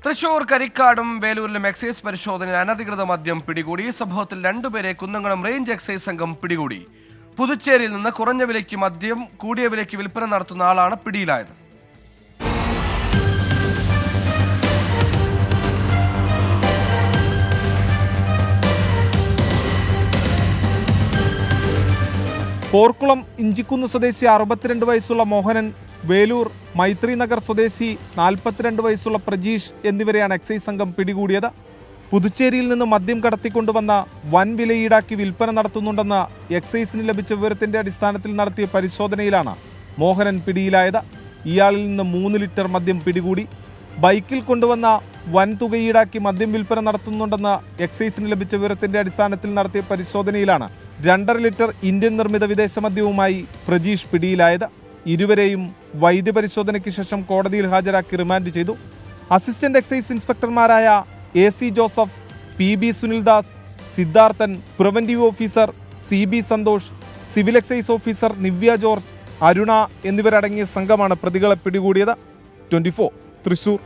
Thrissur കരിക്കാടും വേലൂരിലും excise പരിശോധനയിൽ അനധികൃത മദ്യം പിടികൂടി. സംഭവത്തിൽ രണ്ടുപേരെ കുന്നംകുളം റേഞ്ച് എക്സൈസ് സംഘം പിടികൂടി. പുതുച്ചേരിയിൽ നിന്ന് കുറഞ്ഞ വിലയ്ക്ക് മദ്യം കൂടിയ വിലയ്ക്ക് വിൽപ്പന നടത്തുന്ന ആളാണ് പിടിയിലായത്. പോർക്കുളം ഇഞ്ചിക്കുന്ന് സ്വദേശി 62 വയസ്സുള്ള മോഹനൻ, വേലൂർ മൈത്രി നഗർ സ്വദേശി 42 വയസ്സുള്ള പ്രജീഷ് എന്നിവരെയാണ് എക്സൈസ് സംഘം പിടികൂടിയത്. പുതുച്ചേരിയിൽ നിന്ന് മദ്യം കടത്തിക്കൊണ്ടുവന്ന വൻ വില ഈടാക്കി വിൽപ്പന നടത്തുന്നുണ്ടെന്ന എക്സൈസിന് ലഭിച്ച വിവരത്തിന്റെ അടിസ്ഥാനത്തിൽ നടത്തിയ പരിശോധനയിലാണ് മോഹനൻ പിടിയിലായത്. ഇയാളിൽ നിന്ന് 3 ലിറ്റർ മദ്യം പിടികൂടി. ബൈക്കിൽ കൊണ്ടുവന്ന വൻ തുക ഈടാക്കി മദ്യം വിൽപ്പന നടത്തുന്നുണ്ടെന്ന എക്സൈസിന് ലഭിച്ച വിവരത്തിന്റെ അടിസ്ഥാനത്തിൽ നടത്തിയ പരിശോധനയിലാണ് 2.5 ലിറ്റർ ഇന്ത്യൻ നിർമ്മിത വിദേശ മദ്യവുമായി പ്രജീഷ് പിടിയിലായത്. ഇരുവരെയും വൈദ്യപരിശോധനയ്ക്ക് ശേഷം കോടതിയിൽ ഹാജരാക്കി റിമാൻഡ് ചെയ്തു. അസിസ്റ്റന്റ് എക്സൈസ് ഇൻസ്പെക്ടർമാരായ AC Joseph, PB Sunildas, Siddharthan, preventive officer CB Santhosh, civil excise officer Nivya George, Aruna എന്നിവരടങ്ങിയ സംഘമാണ് പ്രതികളെ പിടികൂടിയത്. 24 തൃശൂർ.